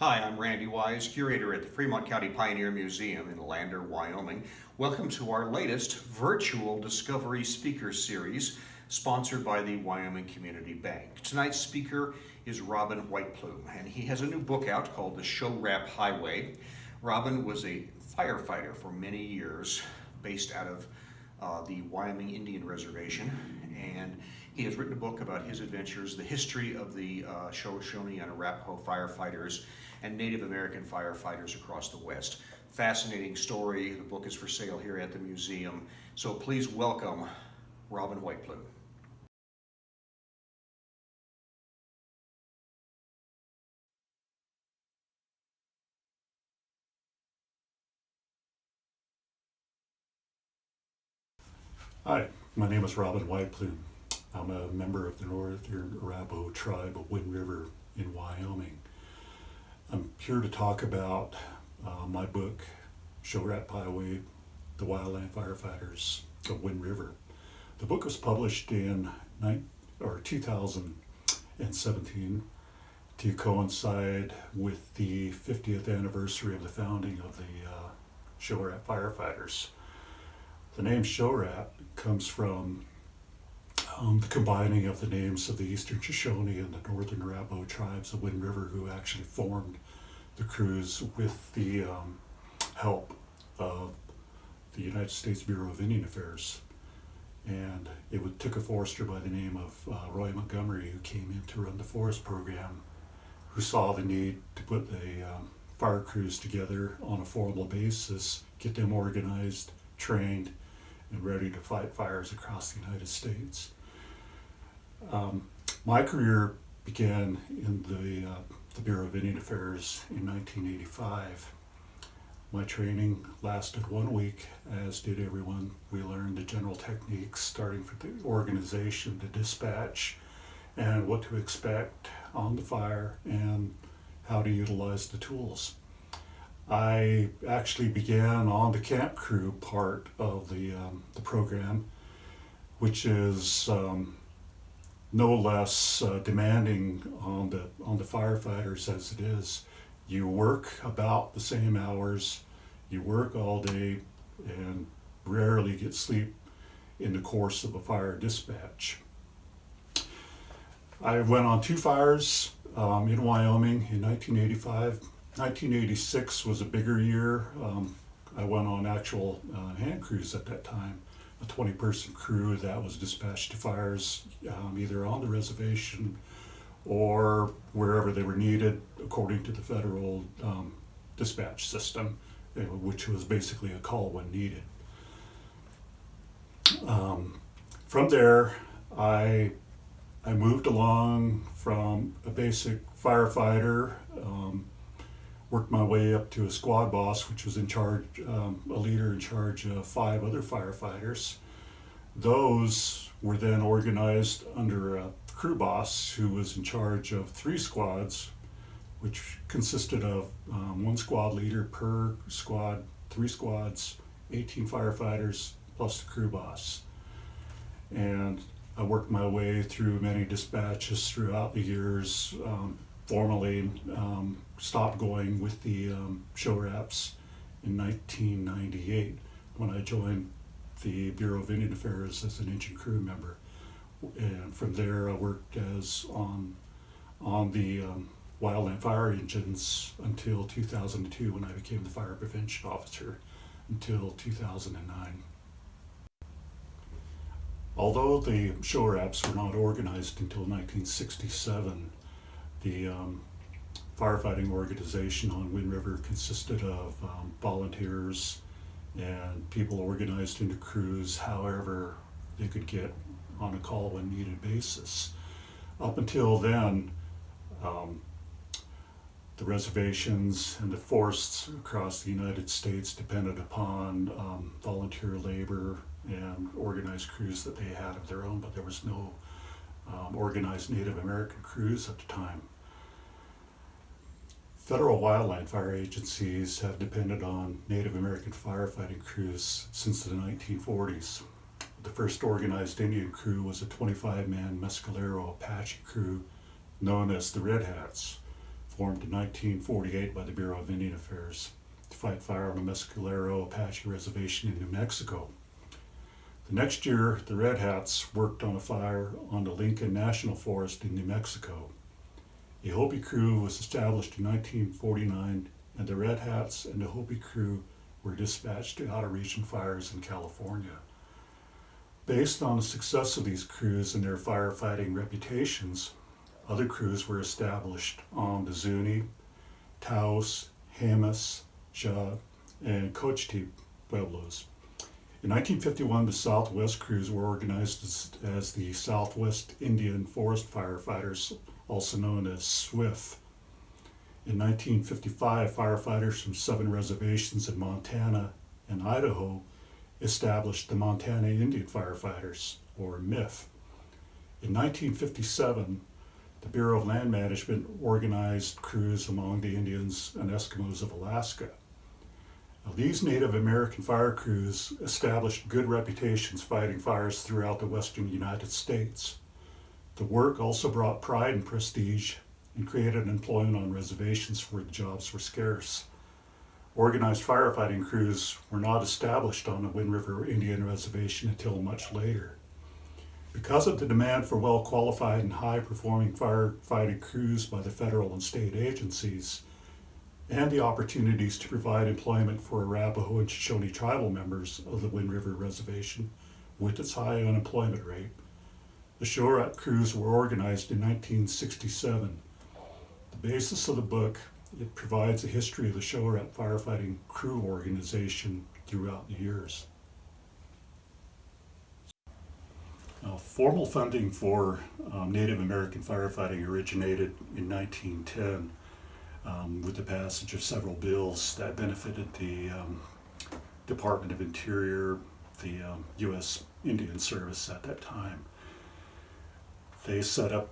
Hi, I'm Randy Wise, curator at the Fremont County Pioneer Museum in Lander, Wyoming. Welcome to our latest virtual Discovery Speaker Series, sponsored by the Wyoming Community Bank. Tonight's speaker is Robin Whiteplume, and he has a new book out called the Sho-Rap Highway. Robin was a firefighter for many years, based out of the Wyoming Indian Reservation, and he has written a book about his adventures, the history of the Shoshone and Arapaho firefighters and Native American firefighters across the West. Fascinating story. The book is for sale here at the museum. So please welcome Robin Whiteplume. Hi, my name is Robin Whiteplume. I'm a member of the Northern Arapaho tribe of Wind River in Wyoming. I'm here to talk about my book, Sho-Rap Highway, The Wildland Firefighters of Wind River. The book was published in 2017 to coincide with the 50th anniversary of the founding of the Sho-Rap Firefighters. The name Showrap comes from the combining of the names of the Eastern Shoshone and the Northern Arapaho tribes of Wind River, who actually formed the crews with the help of the United States Bureau of Indian Affairs. And it took a forester by the name of Roy Montgomery, who came in to run the forest program, who saw the need to put the fire crews together on a formal basis, get them organized, trained, and ready to fight fires across the United States. My career began in the Bureau of Indian Affairs in 1985. My training lasted 1 week, as did everyone. We learned the general techniques, starting from the organization, the dispatch, and what to expect on the fire, and how to utilize the tools. I actually began on the camp crew part of the program, which is no less demanding on the firefighters as it is. You work about the same hours, you work all day, and rarely get sleep in the course of a fire dispatch. I went on 2 fires in Wyoming in 1985. 1986 was a bigger year. I went on actual hand crews at that time, a 20-person crew that was dispatched to fires either on the reservation or wherever they were needed according to the federal dispatch system, which was basically a call when needed. From there, I moved along from a basic firefighter, worked my way up to a squad boss, which was in charge, a leader in charge of 5 other firefighters. Those were then organized under a crew boss who was in charge of 3 squads, which consisted of 1 squad leader per squad, 3 squads, 18 firefighters, plus the crew boss. And I worked my way through many dispatches throughout the years, formally stopped going with the Showraps in 1998 when I joined the Bureau of Indian Affairs as an engine crew member. And from there I worked as on the wildland fire engines until 2002, when I became the fire prevention officer until 2009. Although the Showraps were not organized until 1967, the firefighting organization on Wind River consisted of volunteers and people organized into crews however they could get on a call when needed basis. Up until then, the reservations and the forests across the United States depended upon volunteer labor and organized crews that they had of their own, but there was no organized Native American crews at the time. Federal wildland fire agencies have depended on Native American firefighting crews since the 1940s. The first organized Indian crew was a 25-man Mescalero Apache crew known as the Red Hats, formed in 1948 by the Bureau of Indian Affairs to fight fire on the Mescalero Apache Reservation in New Mexico. The next year, the Red Hats worked on a fire on the Lincoln National Forest in New Mexico. A Hopi crew was established in 1949, and the Red Hats and the Hopi crew were dispatched to out-of-region fires in California. Based on the success of these crews and their firefighting reputations, other crews were established on the Zuni, Taos, Jemez, Shaw, and Cochiti Pueblos. In 1951, the Southwest crews were organized as the Southwest Indian Forest Firefighters, also known as SWIF. In 1955, firefighters from 7 reservations in Montana and Idaho established the Montana Indian Firefighters, or MIF. In 1957, the Bureau of Land Management organized crews among the Indians and Eskimos of Alaska. Now, these Native American fire crews established good reputations fighting fires throughout the western United States. The work also brought pride and prestige and created employment on reservations where the jobs were scarce. Organized firefighting crews were not established on the Wind River Indian Reservation until much later. Because of the demand for well-qualified and high-performing firefighting crews by the federal and state agencies, and the opportunities to provide employment for Arapaho and Shoshone tribal members of the Wind River Reservation with its high unemployment rate, the Showrap crews were organized in 1967. The basis of the book, it provides a history of the Sho-Rap firefighting crew organization throughout the years. Now, formal funding for Native American firefighting originated in 1910 with the passage of several bills that benefited the Department of Interior, the U.S. Indian Service at that time. They set up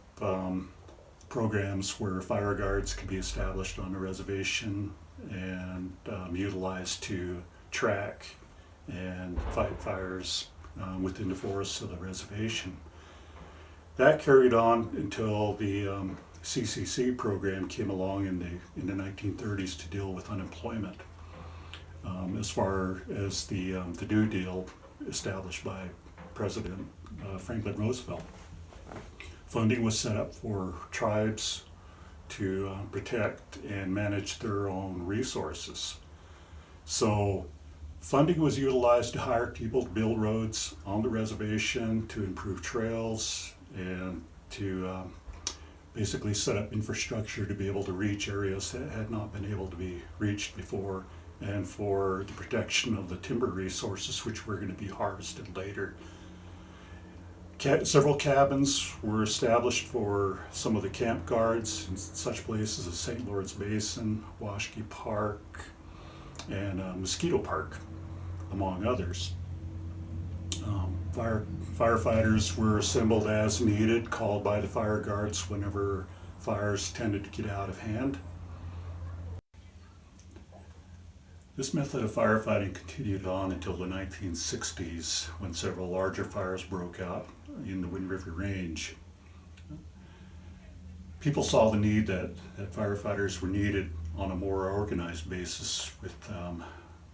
programs where fire guards could be established on the reservation and utilized to track and fight fires within the forests of the reservation. That carried on until the CCC program came along in the 1930s to deal with unemployment. As far as the New Deal established by President Franklin Roosevelt. Funding was set up for tribes to protect and manage their own resources. So funding was utilized to hire people to build roads on the reservation, to improve trails, and to basically set up infrastructure to be able to reach areas that had not been able to be reached before, and for the protection of the timber resources which were going to be harvested later. Several cabins were established for some of the camp guards in such places as St. Lawrence Basin, Washkey Park, and Mosquito Park, among others. Firefighters were assembled as needed, called by the fire guards whenever fires tended to get out of hand. This method of firefighting continued on until the 1960s, when several larger fires broke out in the Wind River Range. People saw the need that firefighters were needed on a more organized basis with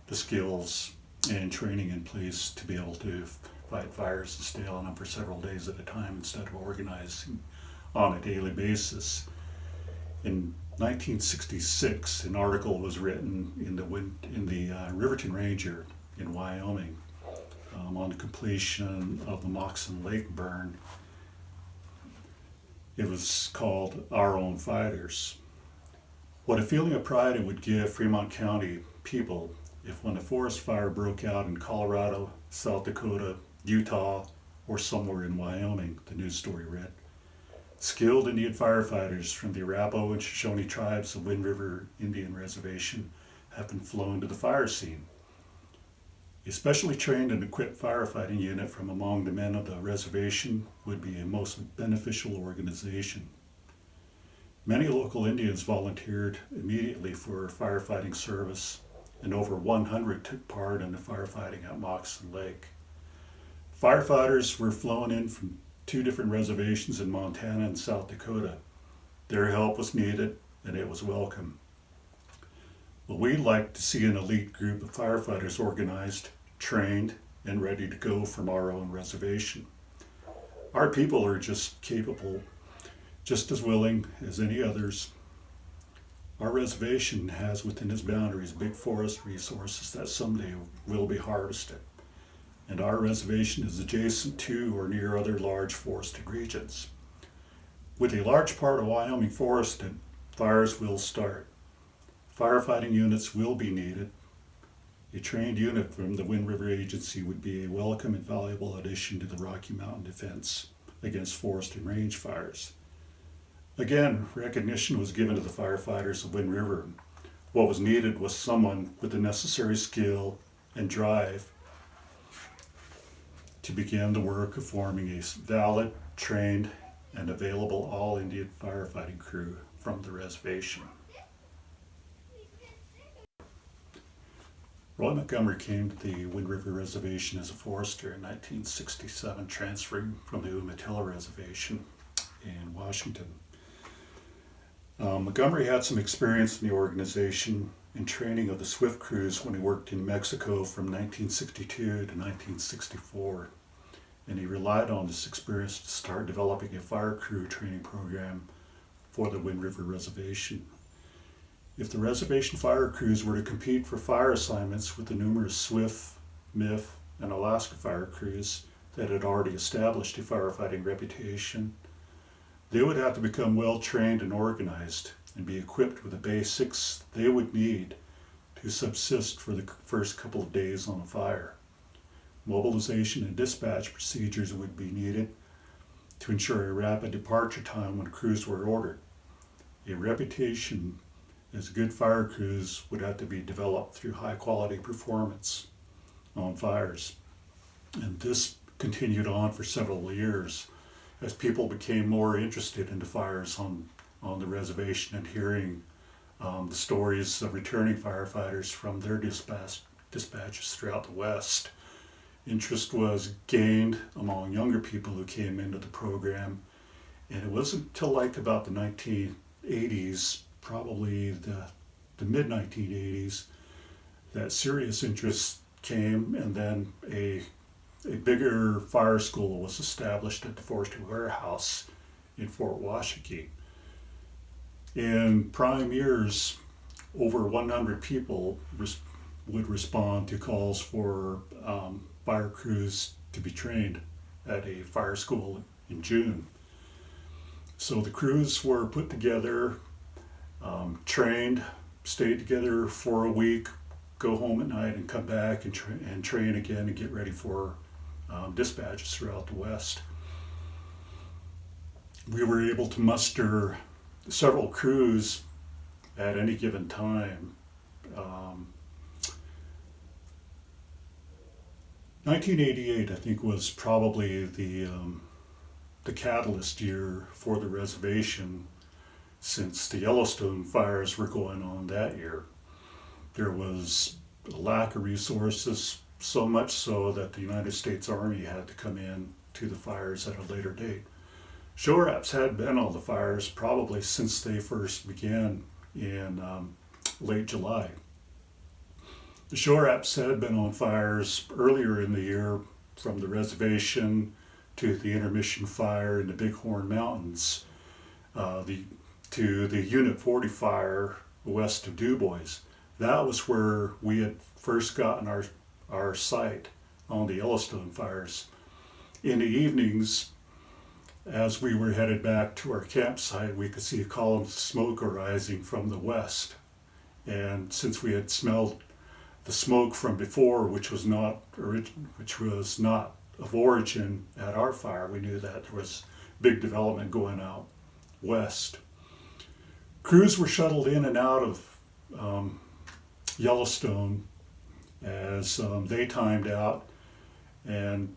the skills and training in place to be able to fight fires and stay on them for several days at a time instead of organizing on a daily basis. In 1966, an article was written in the Riverton Ranger in Wyoming on the completion of the Moxon Lake burn. It was called Our Own Fighters. What a feeling of pride it would give Fremont County people if, when a forest fire broke out in Colorado, South Dakota, Utah, or somewhere in Wyoming, the news story read, skilled Indian firefighters from the Arapaho and Shoshone tribes of Wind River Indian Reservation have been flown to the fire scene. A specially trained and equipped firefighting unit from among the men of the reservation would be a most beneficial organization. Many local Indians volunteered immediately for firefighting service, and over 100 took part in the firefighting at Moxon Lake. Firefighters were flown in from 2 different reservations in Montana and South Dakota. Their help was needed and it was welcome. Well, we'd like to see an elite group of firefighters organized, trained, and ready to go from our own reservation. Our people are just capable, just as willing as any others. Our reservation has within its boundaries big forest resources that someday will be harvested. And our reservation is adjacent to or near other large forested regions. With a large part of Wyoming forested, fires will start. Firefighting units will be needed. A trained unit from the Wind River Agency would be a welcome and valuable addition to the Rocky Mountain defense against forest and range fires. Again, recognition was given to the firefighters of Wind River. What was needed was someone with the necessary skill and drive to begin the work of forming a valid, trained, and available all-Indian firefighting crew from the reservation. Roy Montgomery came to the Wind River Reservation as a forester in 1967, transferring from the Umatilla Reservation in Washington. Montgomery had some experience in the organization and training of the Swift crews when he worked in Mexico from 1962 to 1964, and he relied on this experience to start developing a fire crew training program for the Wind River Reservation. If the reservation fire crews were to compete for fire assignments with the numerous Swift, MIF, and Alaska fire crews that had already established a firefighting reputation, they would have to become well trained and organized and be equipped with the basics they would need to subsist for the first couple of days on a fire. Mobilization and dispatch procedures would be needed to ensure a rapid departure time when crews were ordered. A reputation as good fire crews would have to be developed through high quality performance on fires. And this continued on for several years as people became more interested in the fires on the reservation and hearing the stories of returning firefighters from their dispatches throughout the West. Interest was gained among younger people who came into the program, and it wasn't until like about the 1980s, probably the mid-1980s, that serious interest came, and then a bigger fire school was established at the Forestry Warehouse in Fort Washakie. In prime years, over 100 people would respond to calls for fire crews to be trained at a fire school in June. So the crews were put together, trained, stayed together for a week, go home at night and come back and train again and get ready for dispatches throughout the West. We were able to muster several crews at any given time. 1988, I think, was probably the catalyst year for the reservation, since the Yellowstone fires were going on that year. There was a lack of resources, so much so that the United States Army had to come in to the fires at a later date. Showraps had been on the fires probably since they first began in late July. The Showraps had been on fires earlier in the year, from the reservation to the intermission fire in the Bighorn Mountains, to the Unit 40 fire west of DuBois. That was where we had first gotten our sight on the Yellowstone fires. In the evenings, as we were headed back to our campsite, we could see columns of smoke arising from the west. And since we had smelled the smoke from before, which was not of origin at our fire, we knew that there was big development going out west. Crews were shuttled in and out of Yellowstone as they timed out, and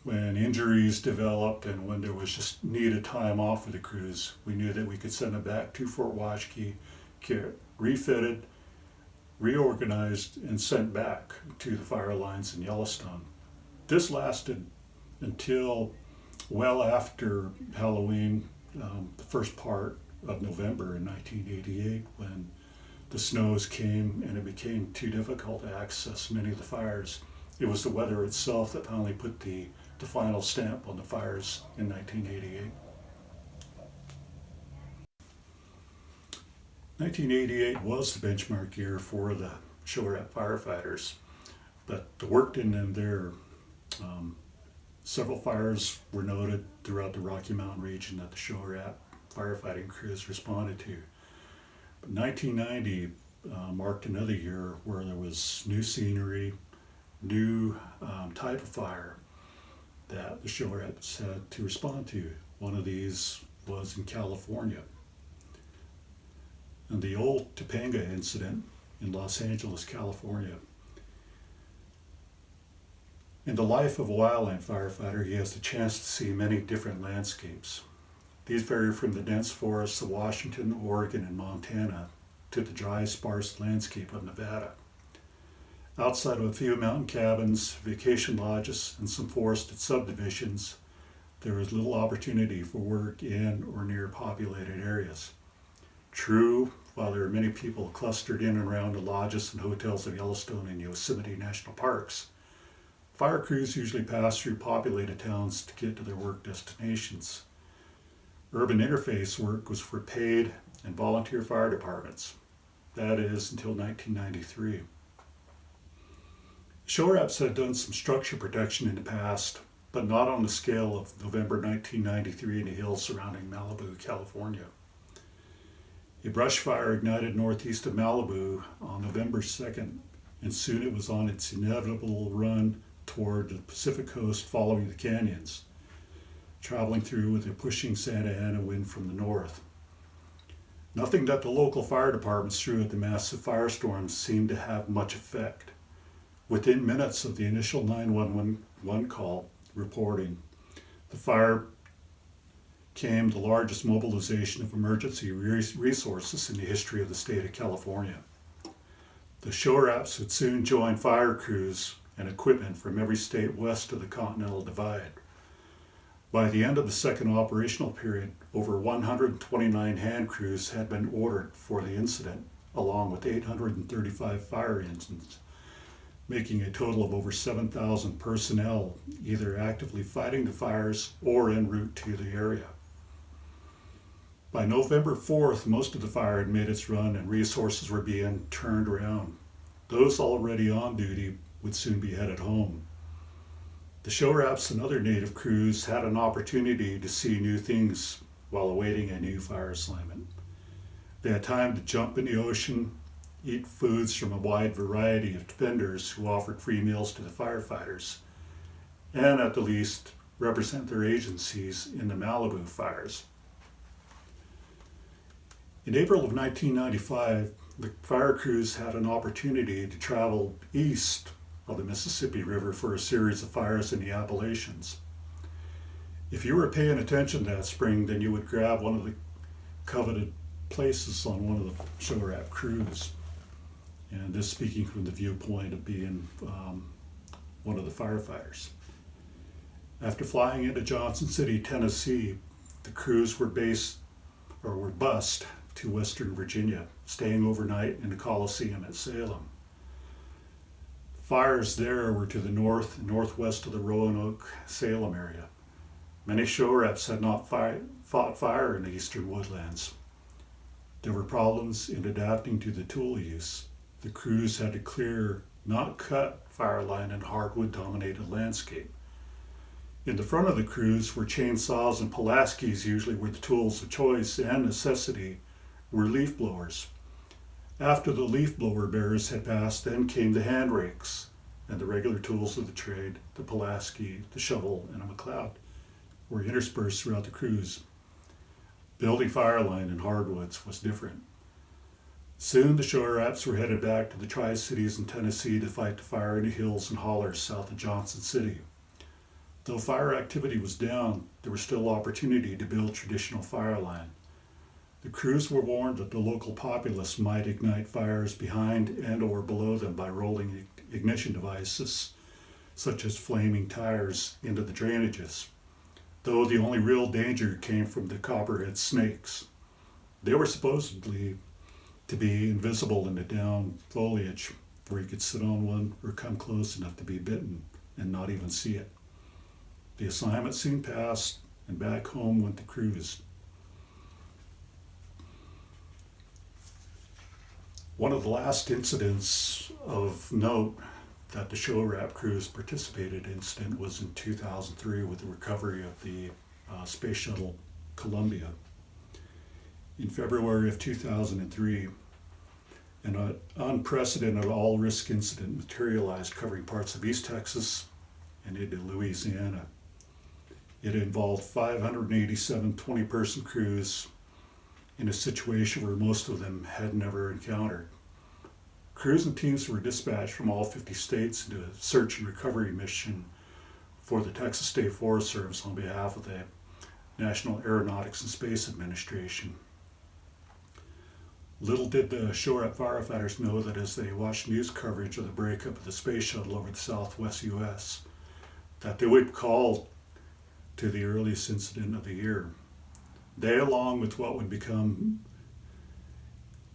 when injuries developed and when there was just needed time off for the crews, we knew that we could send them back to Fort Washakie, get refitted, reorganized, and sent back to the fire lines in Yellowstone. This lasted until well after Halloween, the first part of November in 1988 when the snows came and it became too difficult to access many of the fires. It was the weather itself that finally put the final stamp on the fires in 1988. 1988 was the benchmark year for the Sho-Rap Firefighters, but the work didn't end there. Several fires were noted throughout the Rocky Mountain region that the Sho-Rap firefighting crews responded to. But 1990 marked another year where there was new scenery, new type of fire that the Showraps had to respond to. One of these was in California. And the old Topanga incident in Los Angeles, California. In the life of a wildland firefighter, he has the chance to see many different landscapes. These vary from the dense forests of Washington, Oregon, and Montana to the dry, sparse landscape of Nevada. Outside of a few mountain cabins, vacation lodges, and some forested subdivisions, there is little opportunity for work in or near populated areas. True, while there are many people clustered in and around the lodges and hotels of Yellowstone and Yosemite National Parks, fire crews usually pass through populated towns to get to their work destinations. Urban interface work was for paid and volunteer fire departments. That is, until 1993. Showraps had done some structure protection in the past, but not on the scale of November 1993 in the hills surrounding Malibu, California. A brush fire ignited northeast of Malibu on November 2nd, and soon it was on its inevitable run toward the Pacific coast following the canyons, traveling through with a pushing Santa Ana wind from the north. Nothing that the local fire departments threw at the massive firestorms seemed to have much effect. Within minutes of the initial 911 call reporting, the fire came the largest mobilization of emergency resources in the history of the state of California. The Showraps would soon join fire crews and equipment from every state west of the Continental Divide. By the end of the second operational period, over 129 hand crews had been ordered for the incident, along with 835 fire engines, making a total of over 7,000 personnel either actively fighting the fires or en route to the area. By November 4th, most of the fire had made its run and resources were being turned around. Those already on duty would soon be headed home. The Showraps and other native crews had an opportunity to see new things while awaiting a new fire assignment. They had time to jump in the ocean, eat foods from a wide variety of vendors who offered free meals to the firefighters, and at the least represent their agencies in the Malibu fires. In April of 1995, the fire crews had an opportunity to travel east of the Mississippi River for a series of fires in the Appalachians. If you were paying attention that spring, then you would grab one of the coveted places on one of the Showrap crews. And this speaking from the viewpoint of being one of the firefighters. After flying into Johnson City, Tennessee, the crews were bused to Western Virginia, staying overnight in the Coliseum at Salem. Fires there were to the north and northwest of the Roanoke-Salem area. Many Showraps had not fought fire in the eastern woodlands. There were problems in adapting to the tool use. The crews had to clear, not cut, fire line in hardwood-dominated landscape. In the front of the crews were chainsaws and Pulaskis, usually were the tools of choice and necessity, were leaf blowers. After the leaf blower bearers had passed, then came the hand rakes and the regular tools of the trade, the Pulaski, the shovel, and a McLeod, were interspersed throughout the crews. Building fire line in hardwoods was different. Soon the Showraps were headed back to the Tri-Cities in Tennessee to fight the fire in the hills and hollers south of Johnson City. Though fire activity was down, there was still opportunity to build traditional fire line. The crews were warned that the local populace might ignite fires behind and or below them by rolling ignition devices, such as flaming tires, into the drainages, though the only real danger came from the copperhead snakes. They were supposedly to be invisible in the down foliage, where you could sit on one or come close enough to be bitten and not even see it. The assignment soon passed, and back home went the crews. One of the last incidents of note that the Showrap crews participated in was in 2003 with the recovery of the Space Shuttle Columbia. In February of 2003, an unprecedented all-risk incident materialized covering parts of East Texas and into Louisiana. It involved 587 20-person crews in a situation where most of them had never encountered. Crews and teams were dispatched from all 50 states into a search and recovery mission for the Texas State Forest Service on behalf of the National Aeronautics and Space Administration. Little did the Showrap firefighters know that as they watched news coverage of the breakup of the space shuttle over the southwest U.S., that they would call to the earliest incident of the year. They, along with what would become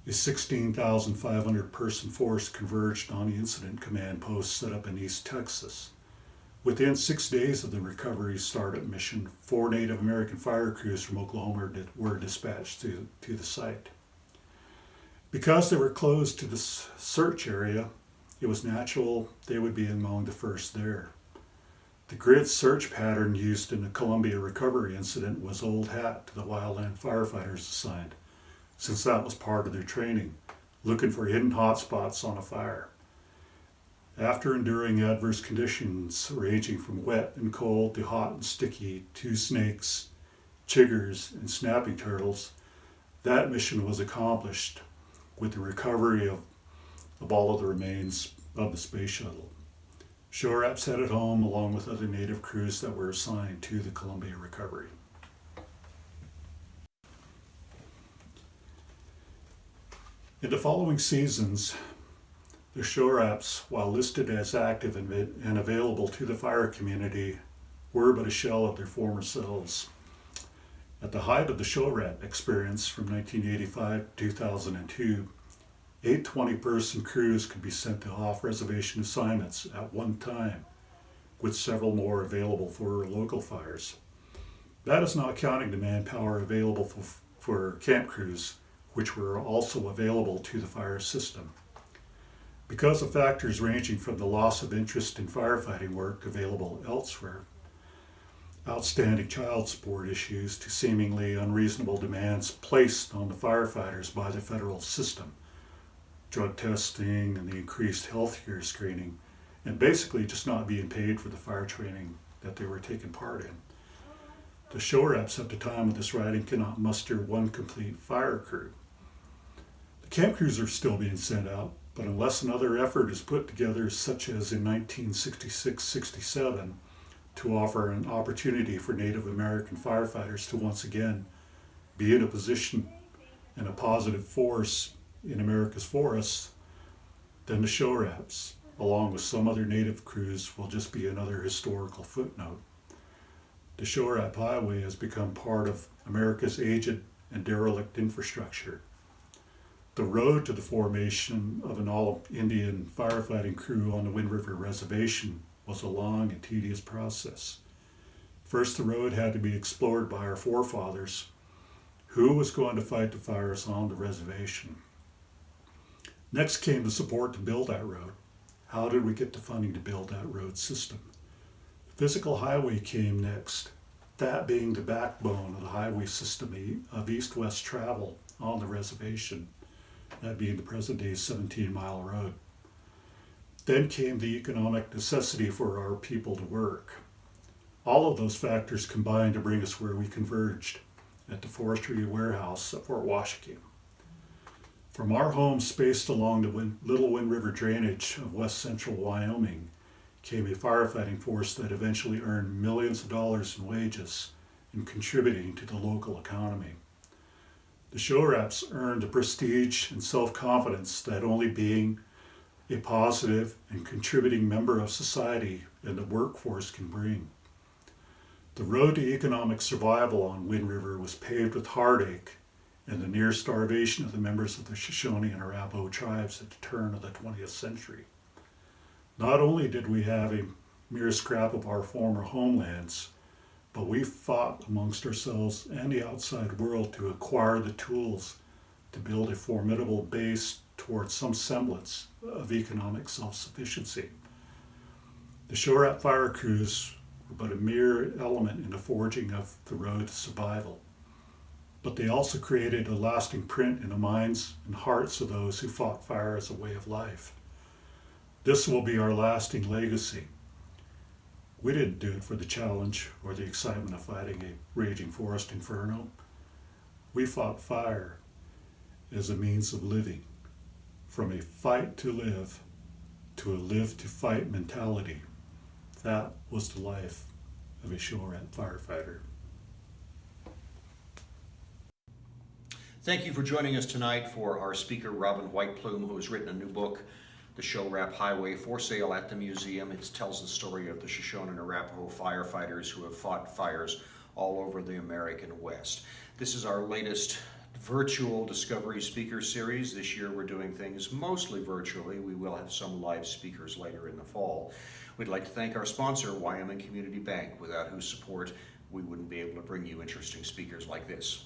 a 16,500 person force, converged on the incident command post set up in East Texas. Within 6 days of the recovery startup mission, 4 Native American fire crews from Oklahoma were dispatched to the site. Because they were close to the search area, it was natural they would be among the first there. The grid search pattern used in the Columbia recovery incident was old hat to the wildland firefighters assigned, since that was part of their training, looking for hidden hotspots on a fire. After enduring adverse conditions ranging from wet and cold to hot and sticky to snakes, chiggers, and snapping turtles, that mission was accomplished with the recovery of all of the remains of the space shuttle. Showraps headed home along with other Native crews that were assigned to the Columbia recovery. In the following seasons, the Showraps, while listed as active and available to the fire community, were but a shell of their former selves. At the height of the Showrap experience from 1985 to 2002, 8 20-person crews could be sent to off-reservation assignments at one time, with several more available for local fires. That is not counting the manpower available for camp crews, which were also available to the fire system. Because of factors ranging from the loss of interest in firefighting work available elsewhere, outstanding child support issues, to seemingly unreasonable demands placed on the firefighters by the federal system, drug testing and the increased healthcare screening, and basically just not being paid for the fire training that they were taking part in. The Showraps at the time of this writing cannot muster one complete fire crew. The camp crews are still being sent out, but unless another effort is put together, such as in 1966-67, to offer an opportunity for Native American firefighters to once again be in a position and a positive force in America's forests, then the Showraps, along with some other Native crews, will just be another historical footnote. The Sho-Rap Highway has become part of America's aged and derelict infrastructure. The road to the formation of an all-Indian firefighting crew on the Wind River Reservation was a long and tedious process. First, the road had to be explored by our forefathers. Who was going to fight the fires on the reservation? Next came the support to build that road. How did we get the funding to build that road system? The physical highway came next, that being the backbone of the highway system of east-west travel on the reservation, that being the present-day 17-mile road. Then came the economic necessity for our people to work. All of those factors combined to bring us where we converged, at the forestry warehouse at Fort Washington. From our home spaced along the Little Wind River drainage of west central Wyoming came a firefighting force that eventually earned millions of dollars in wages and contributing to the local economy. The Showraps earned the prestige and self-confidence that only being a positive and contributing member of society and the workforce can bring. The road to economic survival on Wind River was paved with heartache and the near starvation of the members of the Shoshone and Arapaho tribes at the turn of the 20th century. Not only did we have a mere scrap of our former homelands, but we fought amongst ourselves and the outside world to acquire the tools to build a formidable base towards some semblance of economic self-sufficiency. The Showrap fire crews were but a mere element in the forging of the road to survival, but they also created a lasting print in the minds and hearts of those who fought fire as a way of life. This will be our lasting legacy. We didn't do it for the challenge or the excitement of fighting a raging forest inferno. We fought fire as a means of living, from a fight to live to a live to fight mentality. That was the life of a Showrap firefighter. Thank you for joining us tonight for our speaker, Robin Whiteplume, who has written a new book, The Sho-Rap Highway, for sale at the museum. It tells the story of the Shoshone and Arapaho firefighters who have fought fires all over the American West. This is our latest virtual Discovery Speaker Series. This year we're doing things mostly virtually. We will have some live speakers later in the fall. We'd like to thank our sponsor, Wyoming Community Bank, without whose support we wouldn't be able to bring you interesting speakers like this.